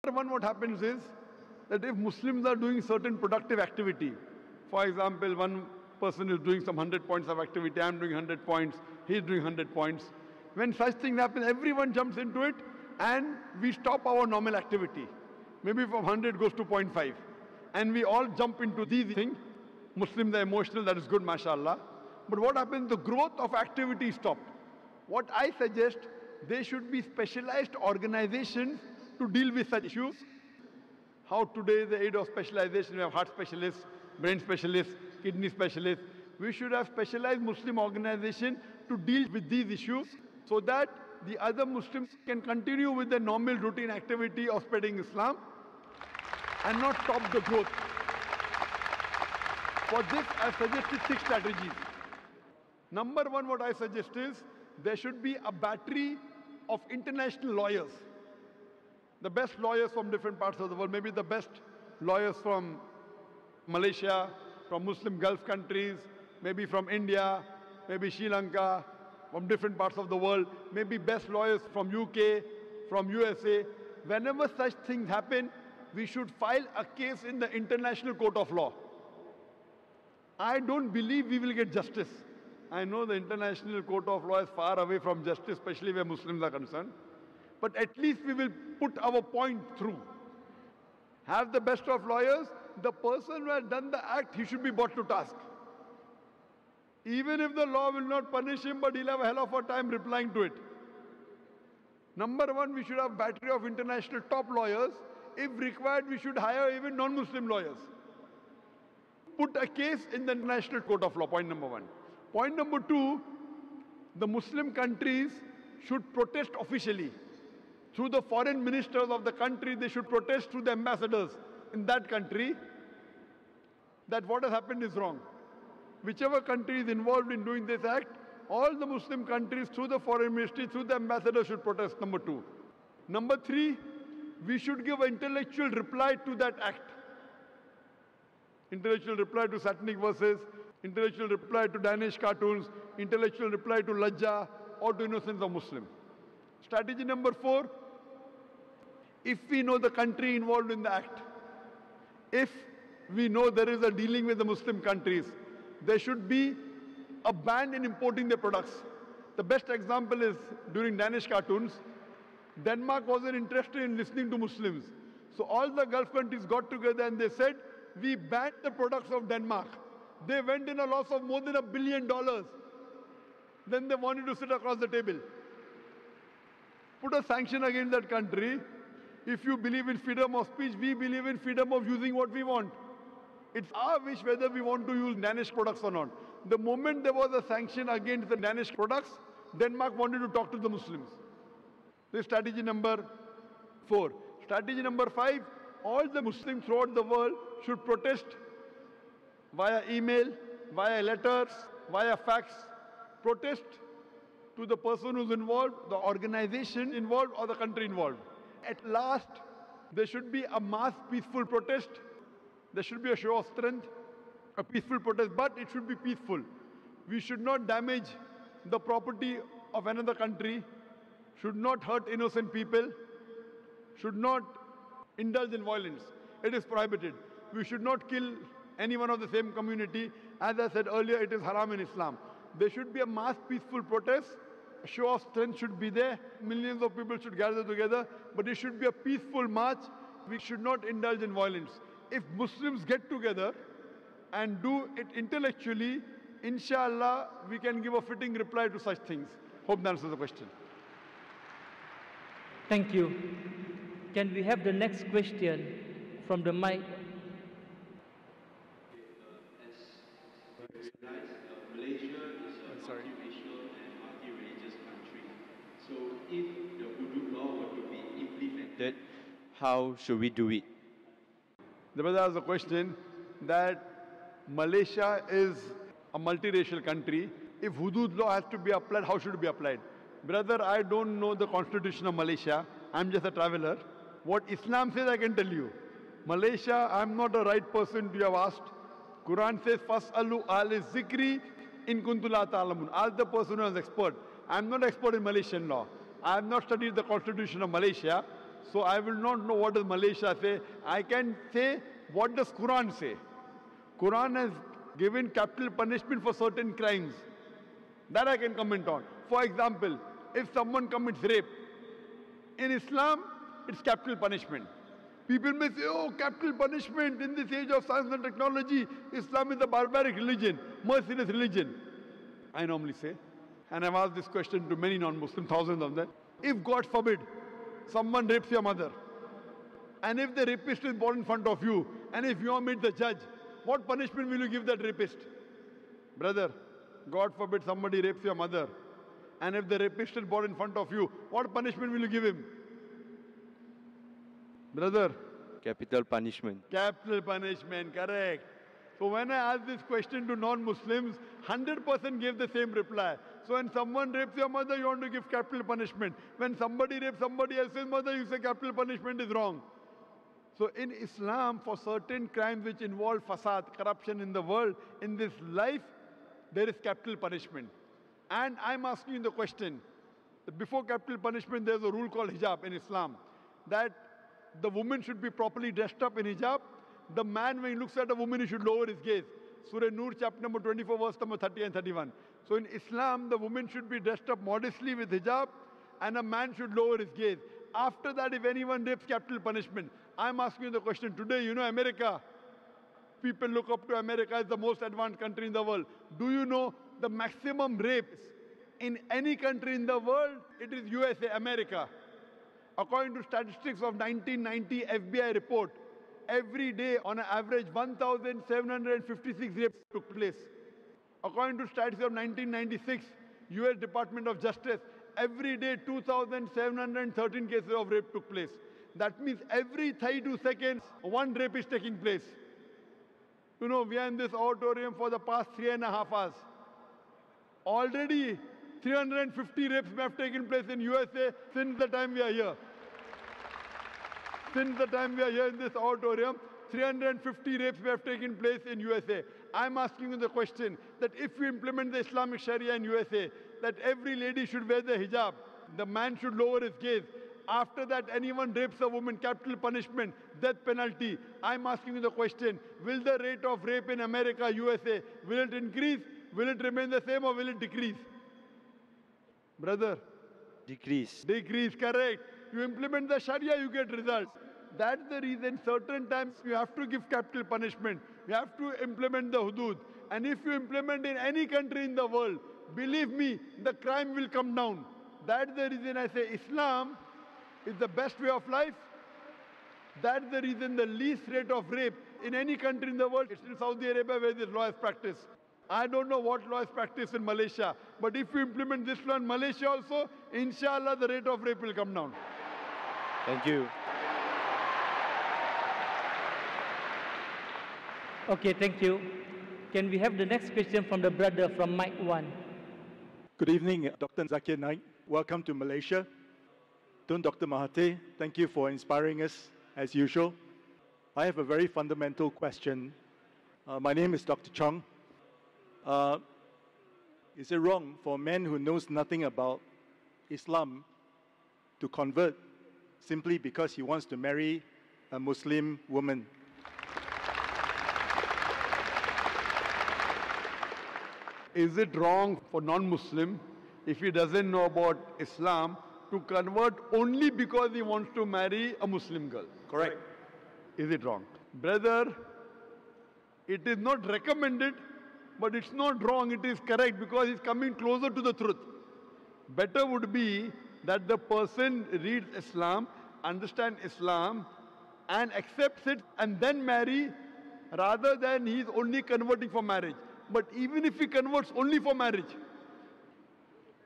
One, what happens is that if Muslims are doing certain productive activity, for example, one person is doing some 100 points of activity, I'm doing 100 points, he's doing 100 points. When such things happen, everyone jumps into it and we stop our normal activity. Maybe from 100 goes to 0.5. And we all jump into these things. Muslims are emotional, that is good, mashallah. But what happens? The growth of activity stopped. What I suggest, there should be specialized organizations to deal with such issues. How today, the aid of specialization, we have heart specialists, brain specialists, kidney specialists. We should have specialized Muslim organization to deal with these issues so that the other Muslims can continue with their normal routine activity of spreading Islam and not stop the growth. For this, I suggested 6 strategies. Number 1, what I suggest is there should be a battery of international lawyers. The best lawyers from different parts of the world, maybe the best lawyers from Malaysia, from Muslim Gulf countries, maybe from India, maybe Sri Lanka, from different parts of the world, maybe best lawyers from UK, from USA. Whenever such things happen, we should file a case in the International Court of Law. I don't believe we will get justice. I know the International Court of Law is far away from justice, especially where Muslims are concerned. But at least we will put our point through. Have the best of lawyers. The person who has done the act, he should be brought to task. Even if the law will not punish him, but he'll have a hell of a time replying to it. Number 1, we should have battery of international top lawyers. If required, we should hire even non-Muslim lawyers. Put a case in the International Court of Law, point number 1. Point number 2, the Muslim countries should protest officially. Through the foreign ministers of the country, they should protest through the ambassadors in that country that what has happened is wrong. Whichever country is involved in doing this act, all the Muslim countries through the foreign ministry, through the ambassadors should protest, number 2. Number 3, we should give an intellectual reply to that act. Intellectual reply to satanic verses, intellectual reply to Danish cartoons, intellectual reply to Lajja or to innocence of Muslim. Strategy number 4, if we know the country involved in the act, if we know there is a dealing with the Muslim countries, there should be a ban in importing their products. The best example is during Danish cartoons, Denmark wasn't interested in listening to Muslims. So all the Gulf countries got together and they said, we banned the products of Denmark. They went in a loss of more than $1 billion. Then they wanted to sit across the table. Put a sanction against that country. If you believe in freedom of speech, we believe in freedom of using what we want. It's our wish whether we want to use Danish products or not. The moment there was a sanction against the Danish products, Denmark wanted to talk to the Muslims. This is strategy number 4. Strategy number 5, all the Muslims throughout the world should protest via email, via letters, via fax. Protest to the person who's involved, the organization involved, or the country involved. At last, there should be a mass peaceful protest. There should be a show of strength, a peaceful protest, but it should be peaceful. We should not damage the property of another country, should not hurt innocent people, should not indulge in violence. It is prohibited. We should not kill anyone of the same community. As I said earlier, it is haram in Islam. There should be a mass peaceful protest. A show of strength should be there. Millions of people should gather together, but it should be a peaceful march. We should not indulge in violence. If Muslims get together and do it intellectually, inshallah, we can give a fitting reply to such things. Hope that answers the question. Thank you. Can we have the next question from the mic? Malaysia is a multiracial and multi-religious country. So if the Hudud law were to be implemented, how should we do it? The brother asked a question that Malaysia is a multiracial country. If Hudud law has to be applied, how should it be applied? Brother, I don't know the constitution of Malaysia. I'm just a traveler. What Islam says, I can tell you. Malaysia, I'm not the right person to have asked. Quran says, Fas'alu ahli zikri in kuntum la ta'lamun. Ask the person who is expert. I'm not expert in Malaysian law. I have not studied the constitution of Malaysia. So I will not know what does Malaysia say. I can say what does Quran say. Quran has given capital punishment for certain crimes. That I can comment on. For example, if someone commits rape, in Islam, it's capital punishment. People may say, oh, capital punishment in this age of science and technology, Islam is a barbaric religion, merciless religion. I normally say, and I've asked this question to many non-Muslims, thousands of them. If, God forbid, someone rapes your mother, and if the rapist is born in front of you, and if you are made the judge, what punishment will you give that rapist? Brother, God forbid somebody rapes your mother, and if the rapist is born in front of you, what punishment will you give him? Brother? Capital punishment. Capital punishment, correct. So when I ask this question to non-Muslims, 100% gave the same reply. So when someone rapes your mother, you want to give capital punishment. When somebody rapes somebody else's mother, you say capital punishment is wrong. So in Islam, for certain crimes which involve fasad, corruption in the world, in this life, there is capital punishment. And I'm asking you the question, that before capital punishment, there's a rule called hijab in Islam, that the woman should be properly dressed up in hijab. The man, when he looks at a woman, he should lower his gaze. Surah Nur, chapter number 24, verse number 30 and 31. So in Islam, the woman should be dressed up modestly with hijab, and a man should lower his gaze. After that, if anyone rapes, capital punishment. I'm asking you the question today, you know America. People look up to America as the most advanced country in the world. Do you know the maximum rapes in any country in the world? It is USA, America. According to statistics of 1990 FBI report, every day on an average 1,756 rapes took place. According to statistics of 1996, US Department of Justice, every day 2,713 cases of rape took place. That means every 32 seconds, one rape is taking place. You know, we are in this auditorium for the past 3.5 hours. Already 350 rapes may have taken place in USA since the time we are here. Since the time we are here in this auditorium, 350 rapes may have taken place in USA. I'm asking you the question that if you implement the Islamic Sharia in USA, that every lady should wear the hijab, the man should lower his gaze. After that, anyone rapes a woman, capital punishment, death penalty. I'm asking you the question, will the rate of rape in America, USA, will it increase? Will it remain the same or will it decrease? Brother? Decrease. Decrease, correct. You implement the Sharia, you get results. That's the reason certain times you have to give capital punishment. You have to implement the hudud. And if you implement in any country in the world, believe me, the crime will come down. That's the reason I say Islam is the best way of life. That's the reason the least rate of rape in any country in the world is in Saudi Arabia, where this law is practiced. I don't know what law is practiced in Malaysia, but if you implement this law in Malaysia also, inshallah the rate of rape will come down. Thank you. Okay, thank you. Can we have the next question from the brother from mic 1? Good evening, Dr. Zakir Naik. Welcome to Malaysia. Tun Dr. Mahathir, thank you for inspiring us as usual. I have a very fundamental question. My name is Dr. Chong. Is it wrong for a man who knows nothing about Islam to convert simply because he wants to marry a Muslim woman? Is it wrong for non-Muslim, if he doesn't know about Islam, to convert only because he wants to marry a Muslim girl? Correct. Is it wrong? Brother, it is not recommended, but it's not wrong, it is correct because he's coming closer to the truth. Better would be that the person reads Islam, understands Islam, and accepts it and then marry, rather than he's only converting for marriage. But even if he converts only for marriage,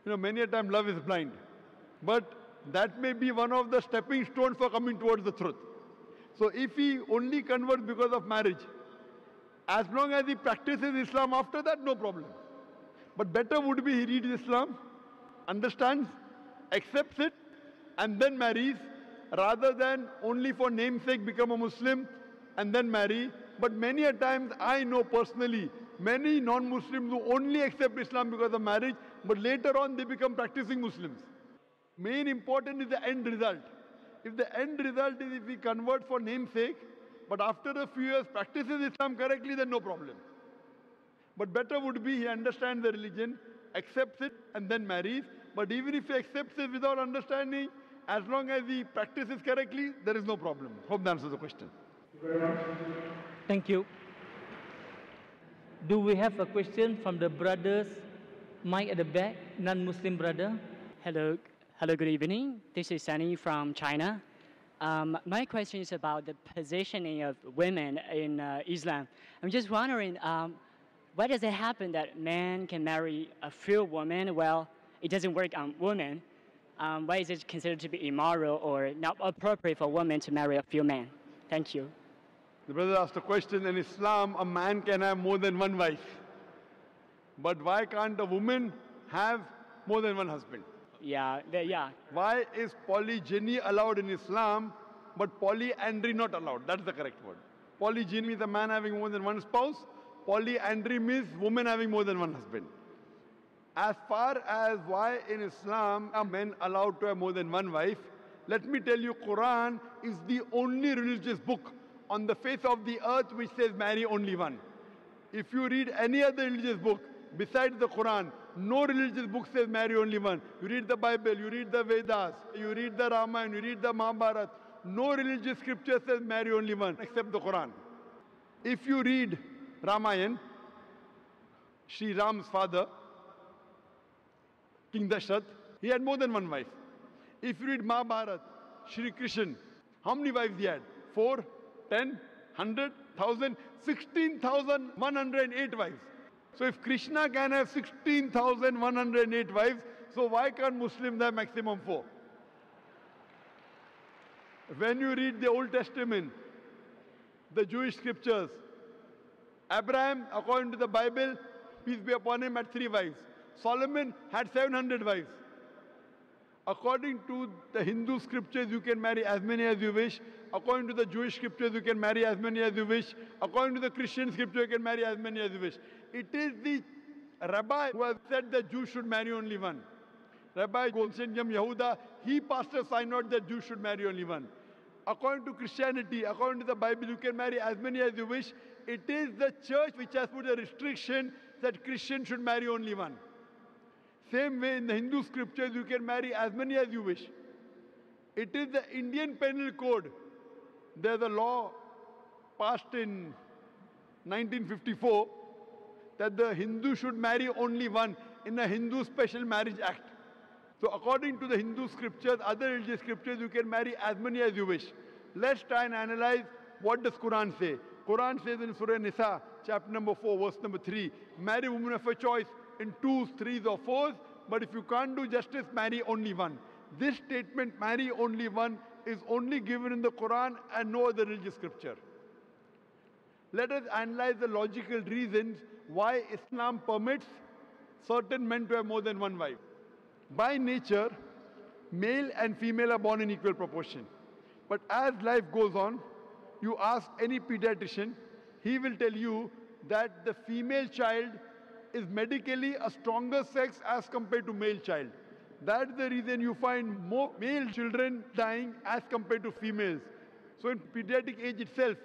you know, many a time love is blind. But that may be one of the stepping stones for coming towards the truth. So if he only converts because of marriage, as long as he practices Islam after that, no problem. But better would be he reads Islam, understands, accepts it, and then marries, rather than only for namesake become a Muslim and then marry. But many a times I know personally, many non-Muslims who only accept Islam because of marriage, but later on they become practicing Muslims. Main important is the end result. If the end result is if we convert for namesake, but after a few years practices Islam correctly, then no problem. But better would be he understands the religion, accepts it, and then marries. But even if he accepts it without understanding, as long as he practices correctly, there is no problem. Hope that answers the question. Thank you. Do we have a question from the brothers? Mike at the back, non-Muslim brother. Hello, good evening. This is Sunny from China. My question is about the positioning of women in Islam. I'm just wondering, why does it happen that men can marry a few women? Well, it doesn't work on women. Why is it considered to be immoral or not appropriate for women to marry a few men? Thank you. The brother asked a question. In Islam, a man can have more than one wife. But why can't a woman have more than one husband? Yeah. Why is polygyny allowed in Islam, but polyandry not allowed? That's the correct word. Polygyny means a man having more than one spouse. Polyandry means woman having more than one husband. As far as why in Islam are men allowed to have more than one wife, let me tell you, Quran is the only religious book on the face of the earth which says marry only one. If you read any other religious book besides the Quran, no religious book says marry only one. You read the Bible, you read the Vedas, you read the Ramayana, you read the Mahabharata. No religious scripture says marry only one except the Quran. If you read Ramayana, Sri Ram's father, King Dashrath, he had more than one wife. If you read Mahabharata, Shri Krishna, how many wives he had? 4, 10, 100, 1000, 16,108 wives. So if Krishna can have 16,108 wives, so why can't Muslims have maximum 4? When you read the Old Testament, the Jewish scriptures, Abraham, according to the Bible, peace be upon him, had 3 wives. Solomon had 700 wives. According to the Hindu scriptures, you can marry as many as you wish. According to the Jewish scriptures, you can marry as many as you wish. According to the Christian scripture, you can marry as many as you wish. It is the rabbi who has said that Jews should marry only one. Rabbi Golshen Yam Yehuda, he passed a synod that Jews should marry only one. According to Christianity, according to the Bible, you can marry as many as you wish. It is the church which has put a restriction that Christians should marry only one. Same way in the Hindu scriptures, you can marry as many as you wish. It is the Indian Penal Code. There's a law passed in 1954 that the Hindu should marry only one in a Hindu Special Marriage Act. So according to the Hindu scriptures, other religious scriptures, you can marry as many as you wish. Let's try and analyze what does Quran say. Quran says in Surah Nisa, chapter number 4, verse number 3, marry women of a choice in 2s, 3s or 4s, but if you can't do justice, marry only one. This statement, marry only one, is only given in the Quran and no other religious scripture. Let us analyze the logical reasons why Islam permits certain men to have more than one wife. By nature, male and female are born in equal proportion. But as life goes on, you ask any pediatrician, he will tell you that the female child is medically a stronger sex as compared to male child. That's the reason you find more male children dying as compared to females. So in pediatric age itself,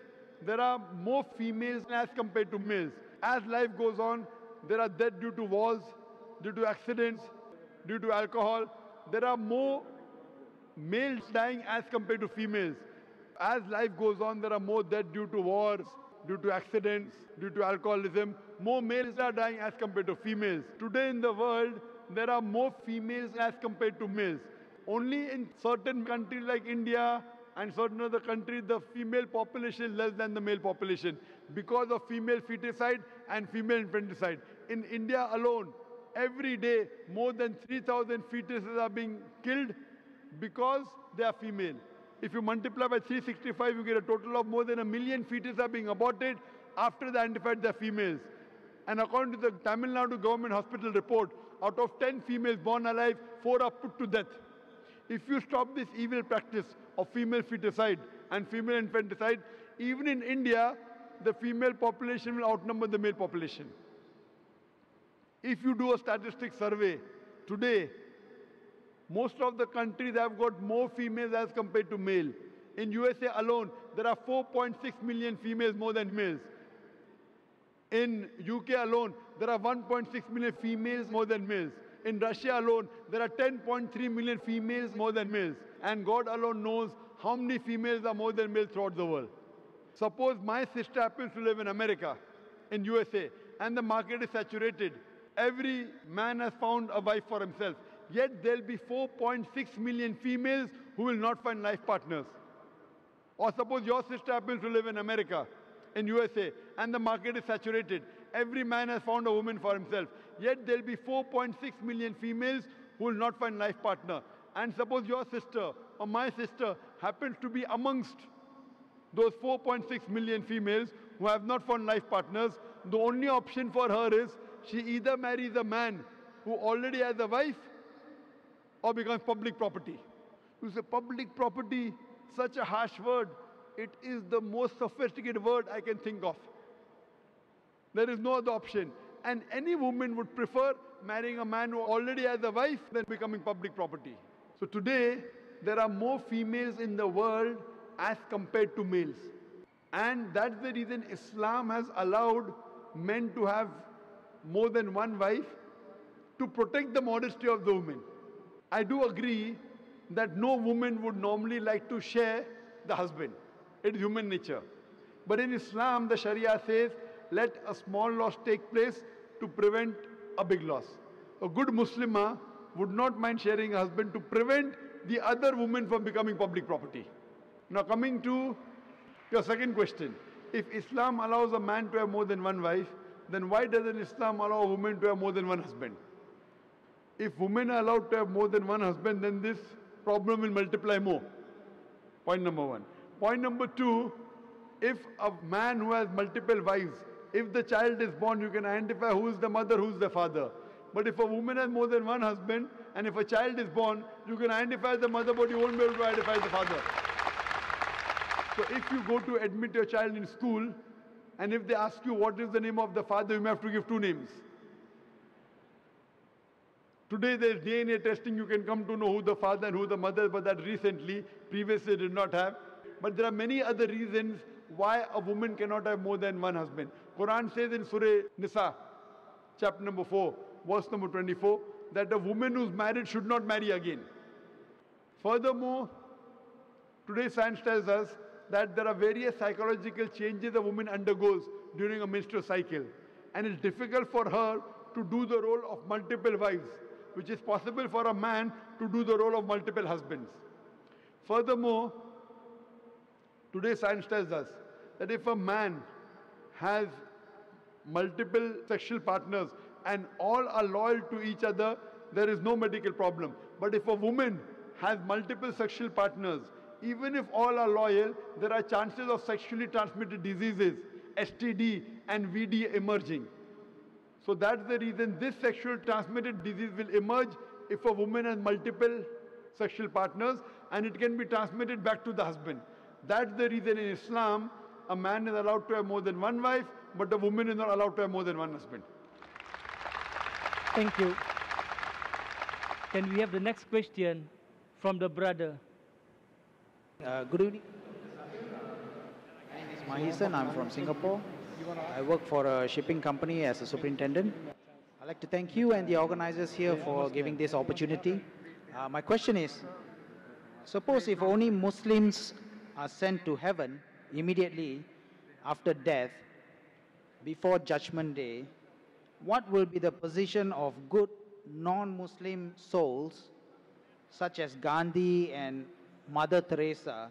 there are more females as compared to males. As life goes on, there are deaths due to wars, due to accidents, due to alcohol. There are more males dying as compared to females. As life goes on, there are more deaths due to wars, due to accidents, due to alcoholism. More males are dying as compared to females. Today in the world, there are more females as compared to males. Only in certain countries like India and certain other countries, the female population is less than the male population because of female feticide and female infanticide. In India alone, every day, more than 3,000 fetuses are being killed because they are female. If you multiply by 365, you get a total of more than 1 million fetuses are being aborted after they identified they are females. And according to the Tamil Nadu government hospital report, out of 10 females born alive, 4 are put to death. If you stop this evil practice of female feticide and female infanticide, even in India, the female population will outnumber the male population. If you do a statistic survey today, Most of the countries have got more females as compared to male. In USA alone, there are 4.6 million females more than males. In UK alone, there are 1.6 million females more than males. In Russia alone, there are 10.3 million females more than males. And God alone knows how many females are more than males throughout the world. Suppose my sister happens to live in America, in USA, and the market is saturated. Every man has found a wife for himself. Yet there'll be 4.6 million females who will not find life partners. Or suppose your sister happens to live in America, in USA, and the market is saturated. Every man has found a woman for himself. Yet there'll be 4.6 million females who will not find life partner. And suppose your sister or my sister happens to be amongst those 4.6 million females who have not found life partners. The only option for her is she either marries a man who already has a wife or becomes public property. You say public property, such a harsh word. It is the most sophisticated word I can think of. There is no other option. And any woman would prefer marrying a man who already has a wife than becoming public property. So today, there are more females in the world as compared to males. And that's the reason Islam has allowed men to have more than one wife to protect the modesty of the woman. I do agree that no woman would normally like to share the husband. It is human nature. But in Islam, the Sharia says, let a small loss take place to prevent a big loss. A good Muslimah would not mind sharing a husband to prevent the other woman from becoming public property. Now coming to your second question. If Islam allows a man to have more than one wife, then why doesn't Islam allow a woman to have more than one husband? If women are allowed to have more than one husband, then this problem will multiply more. Point number one. Point number two, if a man who has multiple wives, if the child is born, you can identify who is the mother, who is the father. But if a woman has more than one husband, and if a child is born, you can identify the mother, but you won't be able to identify the father. So if you go to admit your child in school, and if they ask you what is the name of the father, you may have to give two names. Today there's DNA testing, you can come to know who the father and who the mother is, but that recently, previously did not have. But there are many other reasons why a woman cannot have more than one husband. Quran says in Surah Nisa, chapter number 4, verse number 24, that a woman who's married should not marry again. Furthermore, today science tells us that there are various psychological changes a woman undergoes during a menstrual cycle. And it's difficult for her to do the role of multiple wives, which is possible for a man to do the role of multiple husbands. Furthermore, today science tells us that if a man has multiple sexual partners and all are loyal to each other, there is no medical problem. But if a woman has multiple sexual partners, even if all are loyal, there are chances of sexually transmitted diseases, STD and VD emerging. So that's the reason this sexual transmitted disease will emerge if a woman has multiple sexual partners, and it can be transmitted back to the husband. That's the reason in Islam, a man is allowed to have more than one wife, but a woman is not allowed to have more than one husband. Thank you. Can we have the next question from the brother? Good evening. My name is Mahisan. I'm from Singapore. I work for a shipping company as a superintendent. I'd like to thank you and the organizers here for giving this opportunity. My question is, suppose if only Muslims are sent to heaven immediately after death, before Judgment Day, what will be the position of good non-Muslim souls such as Gandhi and Mother Teresa,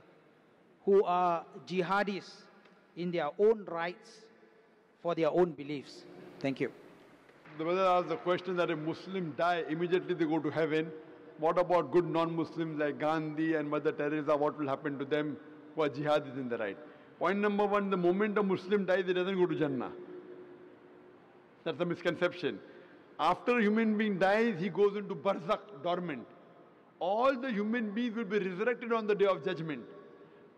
who are jihadis in their own rights for their own beliefs? Thank you. The brother asked the question that if Muslims die, immediately they go to heaven. What about good non-Muslims like Gandhi and Mother Teresa? What will happen to them who are jihadis in the right? Point number one, the moment a Muslim dies, he doesn't go to Jannah. That's a misconception. After a human being dies, he goes into barzakh, dormant. All the human beings will be resurrected on the day of judgment.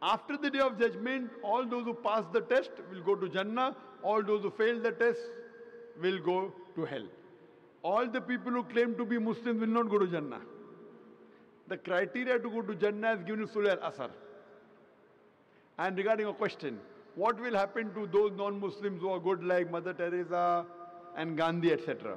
After the day of judgment, all those who pass the test will go to Jannah. All those who fail the test will go to hell. All the people who claim to be Muslims will not go to Jannah. The criteria to go to Jannah is given in Surah Al-Asr. And regarding a question, what will happen to those non-Muslims who are good like Mother Teresa and Gandhi, etc.?